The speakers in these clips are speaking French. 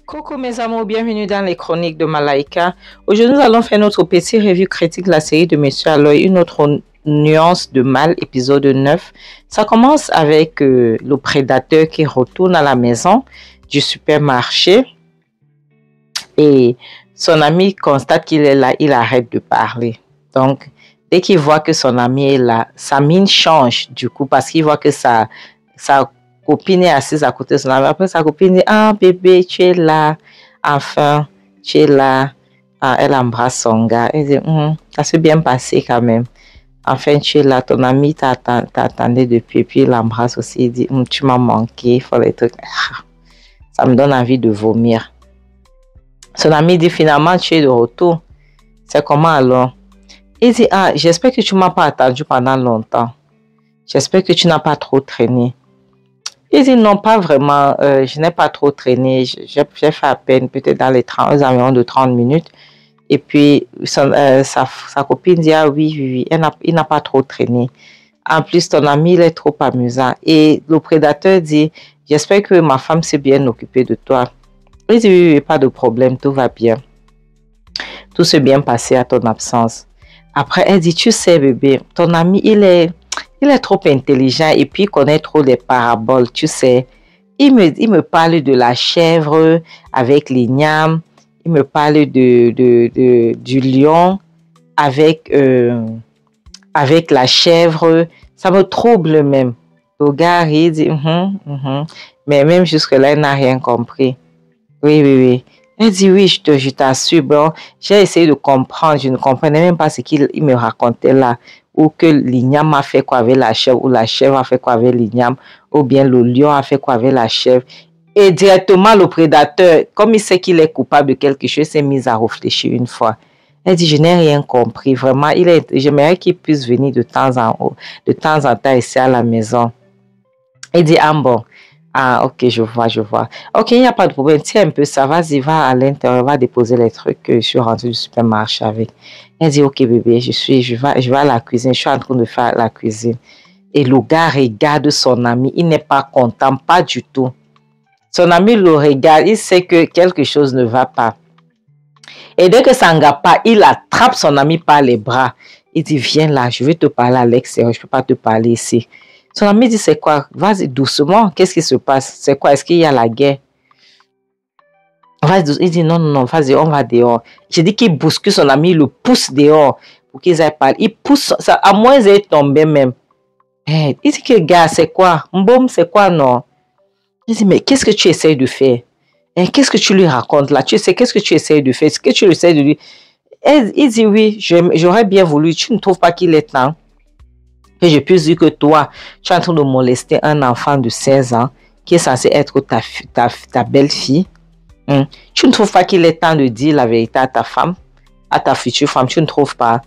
Coucou mes amours, bienvenue dans les chroniques de Malaika. Aujourd'hui, nous allons faire notre petit review critique de la série de Monsieur Aloy, une autre nuance de mal, épisode 9. Ça commence avec le prédateur qui retourne à la maison du supermarché et son ami constate qu'il est là, il arrête de parler. Donc, dès qu'il voit que son ami est là, sa mine change du coup parce qu'il voit que sa copine est assise à côté de son ami. Après, sa copine dit « Ah, bébé, tu es là. Enfin, tu es là. » Elle embrasse son gars. Elle dit « Ça s'est bien passé quand même. Enfin, tu es là. Ton ami t'attendait depuis. » Puis il l'embrasse aussi. Il dit « Tu m'as manqué. Il faut les trucs. » Ça me donne envie de vomir. Son ami dit « Finalement, tu es de retour. C'est comment alors? » Il dit « Ah, j'espère que tu ne m'as pas attendu pendant longtemps. J'espère que tu n'as pas trop traîné. » Il dit non, pas vraiment, je n'ai pas trop traîné, j'ai fait à peine, peut-être dans les environs de 30 minutes. Et puis, sa copine dit, ah oui, il n'a pas trop traîné. En plus, ton ami, il est trop amusant. Et le prédateur dit, j'espère que ma femme s'est bien occupée de toi. Il dit, oui, pas de problème, tout va bien. Tout s'est bien passé à ton absence. Après, elle dit, tu sais, bébé, ton ami, il est trop intelligent et puis il connaît trop les paraboles, tu sais. Il me parle de la chèvre avec l'igname. Il me parle du lion avec la chèvre. Ça me trouble même. Le gars, il dit, mais même jusque-là, il n'a rien compris. Oui. Elle dit, oui, je t'assure. Bon, j'ai essayé de comprendre. Je ne comprenais même pas ce qu'il me racontait là. Ou que l'igname a fait quoi avec la chèvre, ou la chèvre a fait quoi avec l'igname, ou bien le lion a fait quoi avec la chèvre. Et directement, le prédateur, comme il sait qu'il est coupable de quelque chose, s'est mis à réfléchir une fois. Elle dit, je n'ai rien compris. Vraiment, j'aimerais qu'il puisse venir de temps en temps ici à la maison. Il dit, ah bon. Ah, ok, je vois. Ok, il n'y a pas de problème. Tiens un peu ça, vas-y, va à l'intérieur, va déposer les trucs que je suis rentrée du supermarché avec. Elle dit, ok bébé, je vais à la cuisine, je suis en train de faire la cuisine. Et le gars regarde son ami, il n'est pas content, pas du tout. Son ami le regarde, il sait que quelque chose ne va pas. Et dès que ça ne va pas, il attrape son ami par les bras. Il dit, viens là, je vais te parler à l'extérieur, je ne peux pas te parler ici. Son ami dit, c'est quoi? Vas-y doucement, qu'est-ce qui se passe? C'est quoi? Est-ce qu'il y a la guerre? Il dit, non, vas-y, on va dehors. J'ai dit qu'il bouscule son ami, il le pousse dehors pour qu'ils aillent parler. Il pousse, ça, à moins qu'il tombe même. Il dit que, gars, c'est quoi? Mbom, c'est quoi, non? Il dit, mais qu'est-ce que tu essaies de faire? Qu'est-ce que tu lui racontes là? Tu sais, qu'est-ce que tu essaies de faire? Est-ce que tu essaies de lui... Il dit, oui, j'aurais bien voulu. Tu ne trouves pas qu'il est temps que je puisse dire que toi, tu es en train de molester un enfant de 16 ans qui est censé être ta belle-fille. Tu ne trouves pas qu'il est temps de dire la vérité à ta femme, à ta future femme, tu ne trouves pas?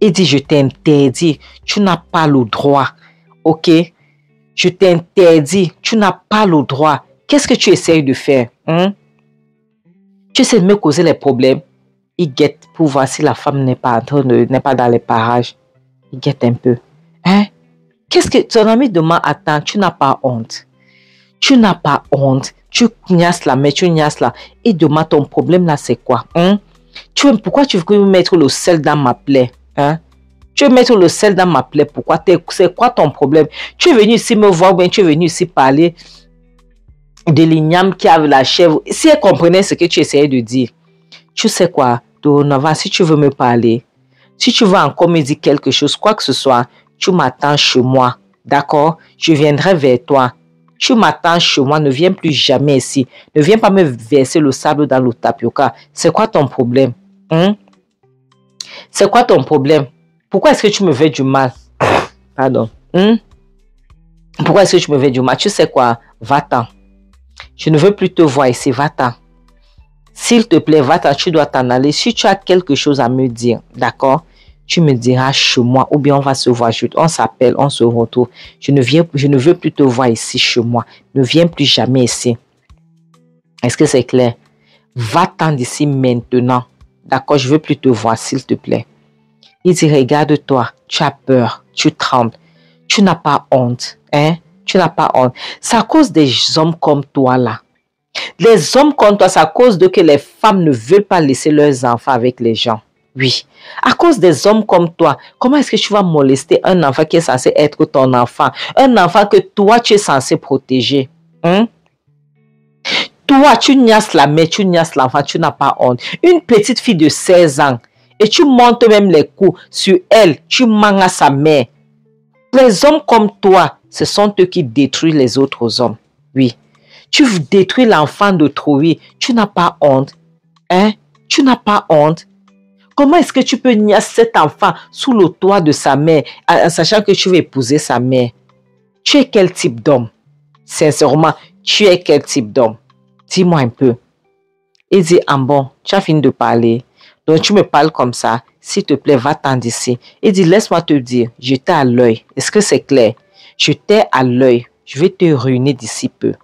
Il dit, je t'interdis, tu n'as pas le droit, ok? Je t'interdis, tu n'as pas le droit. Qu'est-ce que tu essayes de faire? Tu essaies de me causer les problèmes. Il guette pour voir si la femme n'est pas dans les parages. Il guette un peu. Qu'est-ce que ton ami demande? Attends, tu n'as pas honte. Tu n'as pas honte. Tu gnasses là, mais tu gnasses là. Et demande ton problème là, c'est quoi? Pourquoi tu veux mettre le sel dans ma plaie? Tu veux mettre le sel dans ma plaie? Pourquoi? C'est quoi ton problème? Tu es venu ici me voir ou bien tu es venu ici parler de l'igname qui a la chèvre. Si elle comprenait ce que tu essayais de dire, tu sais quoi? Dorénavant, si tu veux me parler, si tu veux encore me dire quelque chose, quoi que ce soit, tu m'attends chez moi. D'accord? Je viendrai vers toi. Tu m'attends chez moi, ne viens plus jamais ici. Ne viens pas me verser le sable dans le tapioca. C'est quoi ton problème? C'est quoi ton problème? Pourquoi est-ce que tu me fais du mal? Pardon. Pourquoi est-ce que tu me fais du mal? Tu sais quoi? Va-t'en. Je ne veux plus te voir ici. Va-t'en. S'il te plaît, va-t'en. Tu dois t'en aller. Si tu as quelque chose à me dire, d'accord? Tu me diras chez moi ou bien on va se voir. On s'appelle, on se retrouve. Je ne veux plus te voir ici chez moi. Ne viens plus jamais ici. Est-ce que c'est clair? Va-t'en d'ici maintenant. D'accord, je ne veux plus te voir, s'il te plaît. Il dit, regarde-toi, tu as peur, tu trembles. Tu n'as pas honte. Tu n'as pas honte. C'est à cause des hommes comme toi là. Les hommes comme toi, c'est à cause de que les femmes ne veulent pas laisser leurs enfants avec les gens. Oui. À cause des hommes comme toi, comment est-ce que tu vas molester un enfant qui est censé être ton enfant? Un enfant que toi, tu es censé protéger. Hein? Toi, tu niasses la mère, tu niasses l'enfant, tu n'as pas honte. Une petite fille de 16 ans, et tu montes même les coups sur elle, tu manges à sa mère. Les hommes comme toi, ce sont eux qui détruisent les autres hommes. Oui. Tu détruis l'enfant d'autrui, tu n'as pas honte. Hein? Tu n'as pas honte. Comment est-ce que tu peux niasser cet enfant sous le toit de sa mère, en sachant que tu vas épouser sa mère? Tu es quel type d'homme? Sincèrement, tu es quel type d'homme? Dis-moi un peu. Il dit, ah bon, tu as fini de parler. Donc tu me parles comme ça. S'il te plaît, va-t'en d'ici. Il dit, laisse-moi te dire, j'étais à l'œil. Est-ce que c'est clair? J'étais à l'œil. Je vais te ruiner d'ici peu.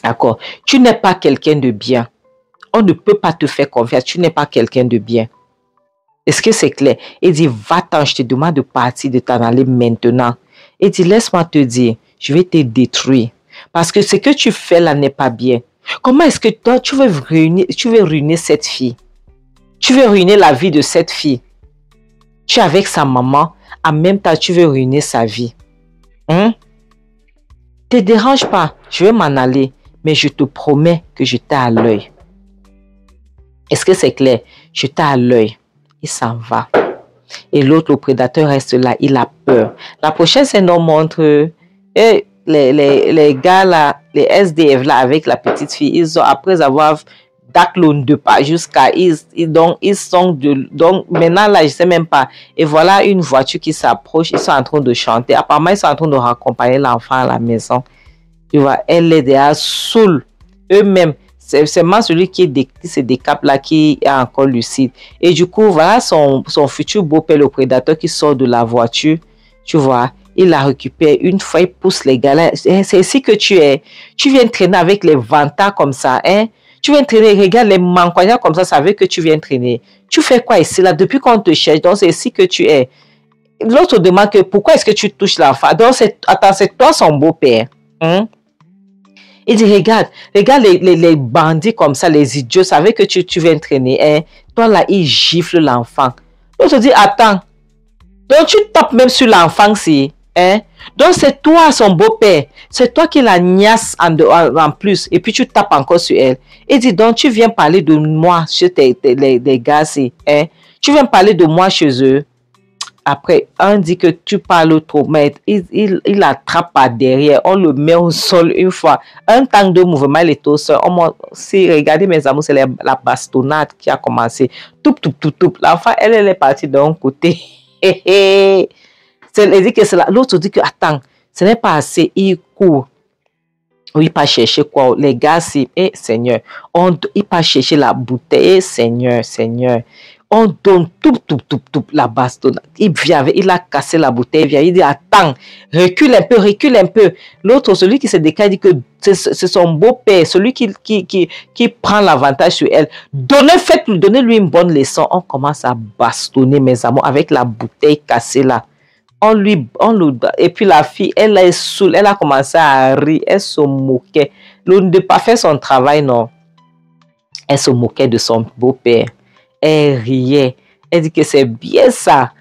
D'accord? Tu n'es pas quelqu'un de bien. On ne peut pas te faire confiance. Tu n'es pas quelqu'un de bien. Est-ce que c'est clair? Il dit, va-t'en, je te demande de partir, de t'en aller maintenant. Il dit, laisse-moi te dire, je vais te détruire. Parce que ce que tu fais là n'est pas bien. Comment est-ce que toi, tu veux ruiner cette fille? Tu veux ruiner la vie de cette fille. Tu es avec sa maman, en même temps, tu veux ruiner sa vie. Hein? Ne te dérange pas, je vais m'en aller, mais je te promets que je t'ai à l'œil. Est-ce que c'est clair? Je t'ai à l'œil. Il s'en va. Et l'autre, le prédateur, reste là, il a peur. La prochaine scène nous montre les gars là, les SDF là, avec la petite fille, ils ont, après avoir d'Aclone de pas jusqu'à donc maintenant là je sais même pas, et voilà une voiture qui s'approche, ils sont en train de chanter, apparemment ils sont en train de raccompagner l'enfant à la maison, tu vois, elle est déjà saoule eux-mêmes, c'est seulement celui qui se décape là qui est encore lucide, et du coup voilà son futur beau-père, le prédateur, qui sort de la voiture, tu vois, il la récupère une fois, il pousse les gars là, c'est ici que tu es, tu viens traîner avec les vantards comme ça, hein. Tu viens traîner, regarde les mancoignats comme ça veut que tu viens traîner. Tu fais quoi ici là depuis qu'on te cherche? Donc c'est ici que tu es. L'autre demande que pourquoi est-ce que tu touches l'enfant? Donc c'est toi son beau-père. Hein? Il dit regarde les bandits comme ça, les idiots, ça veut que tu viens traîner. Hein? Toi là, il gifle l'enfant. L'autre dit attends. Donc tu tapes même sur l'enfant si. Hein? Donc c'est toi son beau-père, c'est toi qui la niasse en plus, et puis tu tapes encore sur elle. Et dit donc tu viens parler de moi chez les gars, hein? Tu viens parler de moi chez eux. Après, on dit que tu parles trop, mais il attrape par derrière, on le met au sol une fois. Un temps de mouvement, il est au sol. Si regardez mes amours, c'est la bastonnade qui a commencé. Toup. L'enfant, elle est partie d'un côté. Elle dit que c'est là. L'autre dit que attends, ce n'est pas assez, il court. Il part chercher quoi? Les gars, c'est Seigneur. Il part chercher la bouteille, Seigneur. On donne tout la bastonne. Il vient, il a cassé la bouteille, il dit attends, recule un peu. L'autre, celui qui se décale, dit que c'est son beau-père, celui qui prend l'avantage sur elle. Donnez-lui une bonne leçon. On commence à bastonner, mes amours, avec la bouteille cassée là. Et puis la fille, elle est saoule, elle a commencé à rire, elle se moquait. De pas faire son travail, non. Elle se moquait de son beau-père. Elle riait. Elle dit que c'est bien ça.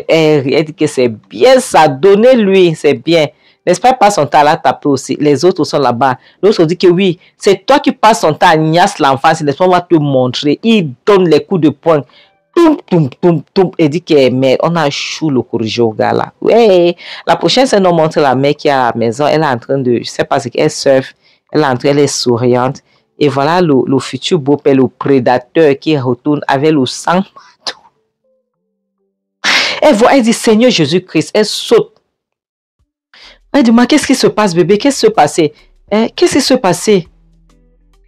Elle dit que c'est bien ça. Donnez-lui, c'est bien. N'est-ce pas son temps à la taper aussi. Les autres sont là-bas. L'autre dit que oui, c'est toi qui passes son temps à niasse l'enfant. N'est-ce pas, on va te montrer. Il donne les coups de poing. Toum. Elle dit que mais on a chou le corrigé au gars là. Ouais. La prochaine, c'est nous montre la mère qui est à la maison. Elle est en train de, je sais pas ce qu'elle surfe. Elle est souriante. Et voilà le futur beau-père, le prédateur qui retourne avec le sang partout. Elle dit Seigneur Jésus-Christ. Elle saute. Elle dit, qu'est-ce qui se passe, bébé? Qu'est-ce qui se passait? Qu'est-ce qui se passait?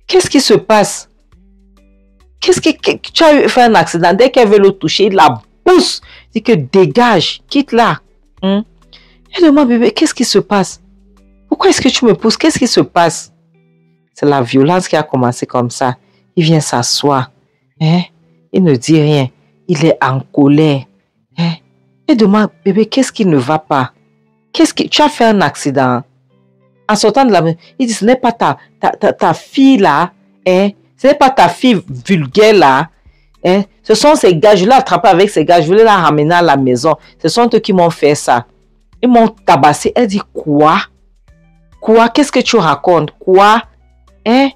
Qu'est-ce qui se passe? Tu as fait un accident. Dès qu'elle veut le toucher, il la pousse. Il dit que dégage, quitte là. Elle demande, bébé, qu'est-ce qui se passe? Pourquoi est-ce que tu me pousses? Qu'est-ce qui se passe? C'est la violence qui a commencé comme ça. Il vient s'asseoir. Il ne dit rien. Il est en colère. Elle demande, bébé, qu'est-ce qui ne va pas? Tu as fait un accident? En sortant de la maison, il dit, ce n'est pas ta fille là, hein? Ce n'est pas ta fille vulgaire là. Hein? Ce sont ces gars, je l'ai attrapé avec ces gars, je voulais la ramener à la maison. Ce sont eux qui m'ont fait ça. Ils m'ont tabassé. Elle dit, quoi? Quoi? Qu'est-ce que tu racontes? Quoi? Hein?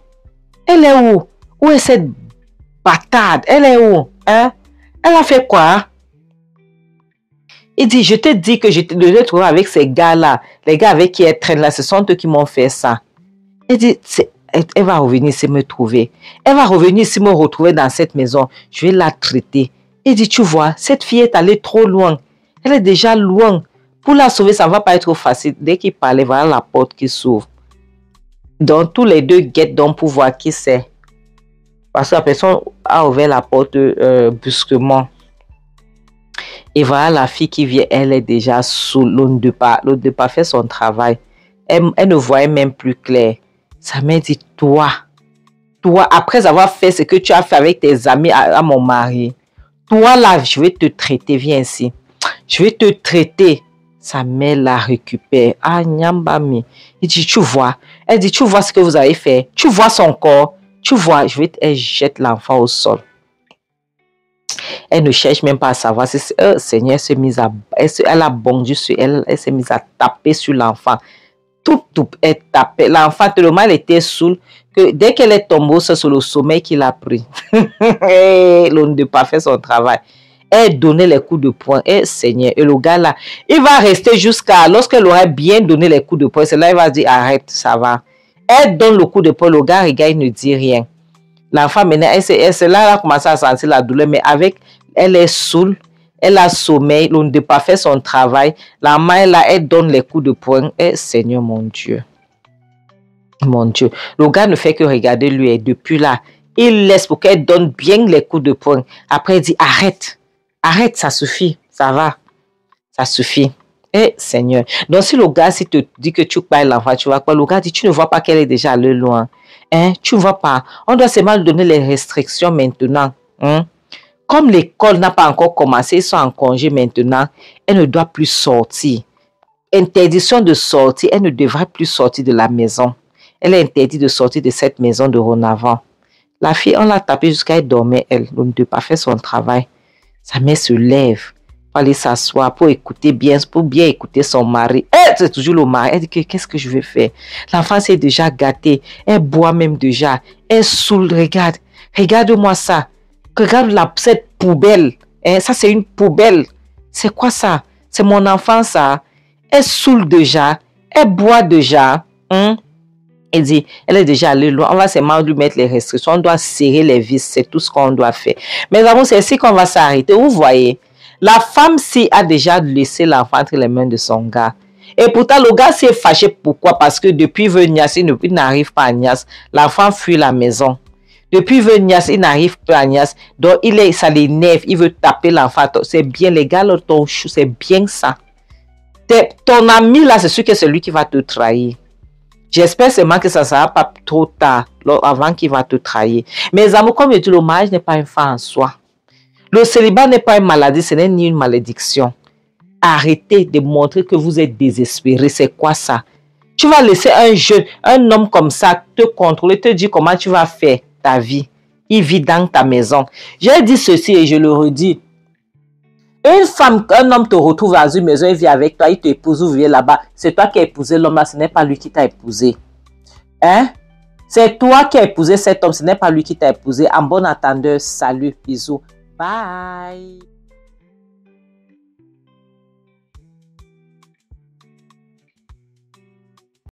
Elle est où? Où est cette bâtarde? Elle est où? Hein? Elle a fait quoi? Il dit, je te dis que je devais trouver avec ces gars-là. Les gars avec qui elle traîne là, ce sont eux qui m'ont fait ça. Elle dit, elle va revenir ici me trouver. Elle va revenir ici me retrouver dans cette maison. Je vais la traiter. Il dit, tu vois, cette fille est allée trop loin. Elle est déjà loin. Pour la sauver, ça ne va pas être facile. Dès qu'il parlait, voilà la porte qui s'ouvre. Donc, tous les deux guettent donc pour voir qui c'est. Parce que la personne a ouvert la porte brusquement. Et voilà la fille qui vient, elle est déjà sous l'autre de pas. L'autre de pas fait son travail. Elle ne voyait même plus clair. Sa mère dit, toi, après avoir fait ce que tu as fait avec tes amis à mon mari, toi là, je vais te traiter, viens ici. Je vais te traiter. Sa mère la récupère. Ah, Nyambami. Il dit, tu vois. Elle dit, tu vois ce que vous avez fait. Tu vois son corps. Tu vois, elle jette l'enfant au sol. Elle ne cherche même pas à savoir si Seigneur s'est mise à... Elle a bondu sur elle. Elle s'est mise à taper sur l'enfant. Tout, elle tapait. L'enfant, tellement elle était saoule que dès qu'elle est tombée, c'est sur le sommeil qu'il a pris. L'on ne pas fait son travail. Elle donnait les coups de poing. Et Seigneur, et le gars là, il va rester jusqu'à... Lorsqu'elle aurait bien donné les coups de poing, c'est là il va dire, arrête, ça va. Elle donne le coup de poing, le gars regarde, il ne dit rien. L'enfant, maintenant, c'est là, elle a commencé à sentir la douleur, mais elle est saoule, elle a sommeil, l'on ne pas faire son travail. La main là, elle donne les coups de poing. Et Seigneur, mon Dieu. Mon Dieu. Le gars ne fait que regarder lui, et depuis là, il laisse pour qu'elle donne bien les coups de poing. Après, il dit, arrête. Arrête, ça suffit, ça va, ça suffit. Eh Seigneur. Donc si le gars, si te dit que tu parles l'enfant, tu vois quoi? Le gars dit, tu ne vois pas qu'elle est déjà allée loin. Hein? Tu ne vois pas. On doit seulement donner les restrictions maintenant. Hein? Comme l'école n'a pas encore commencé, ils sont en congé maintenant, elle ne doit plus sortir. Interdiction de sortir, elle ne devrait plus sortir de la maison. Elle est interdite de sortir de cette maison de Ronavant. La fille, on l'a tapée jusqu'à elle dormait, elle. On ne doit pas faire son travail. Sa mère se lève pour aller s'asseoir, pour écouter bien, pour bien écouter son mari. C'est toujours le mari. Elle dit que qu'est-ce que je vais faire? L'enfant s'est déjà gâté. Elle boit même déjà. Elle saoule. Regarde. Regarde-moi ça. Regarde cette poubelle. Ça, c'est une poubelle. C'est quoi ça? C'est mon enfant, ça. Elle saoule déjà. Elle boit déjà. Elle dit, elle est déjà allée loin. On va seulement lui mettre les restrictions. On doit serrer les vis. C'est tout ce qu'on doit faire. Mais d'abord, c'est ici qu'on va s'arrêter. Vous voyez, la femme-ci a déjà laissé l'enfant entre les mains de son gars. Et pourtant, le gars s'est fâché. Pourquoi? Parce que depuis Nias, il n'arrive pas à Nias. L'enfant fuit la maison. Depuis Nias, il n'arrive pas à Nias. Donc, ça l'énerve. Il veut taper l'enfant. C'est bien, les gars, ton chou, c'est bien ça. Ton ami, là, c'est sûr que c'est lui qui va te trahir. J'espère seulement que ça ne sera pas trop tard avant qu'il va te trahir. Mes amours, comme je dis, le mariage n'est pas un fait en soi. Le célibat n'est pas une maladie, ce n'est ni une malédiction. Arrêtez de montrer que vous êtes désespéré. C'est quoi ça? Tu vas laisser un homme comme ça te contrôler, te dire comment tu vas faire ta vie. Il vit dans ta maison. J'ai dit ceci et je le redis. Une femme, un homme te retrouve dans une maison, il vit avec toi, il t'épouse, vous vivez là-bas. C'est toi qui as épousé l'homme là, ce n'est pas lui qui t'a épousé. Hein? C'est toi qui as épousé cet homme, ce n'est pas lui qui t'a épousé. En bon entendeur, salut, bisous, bye.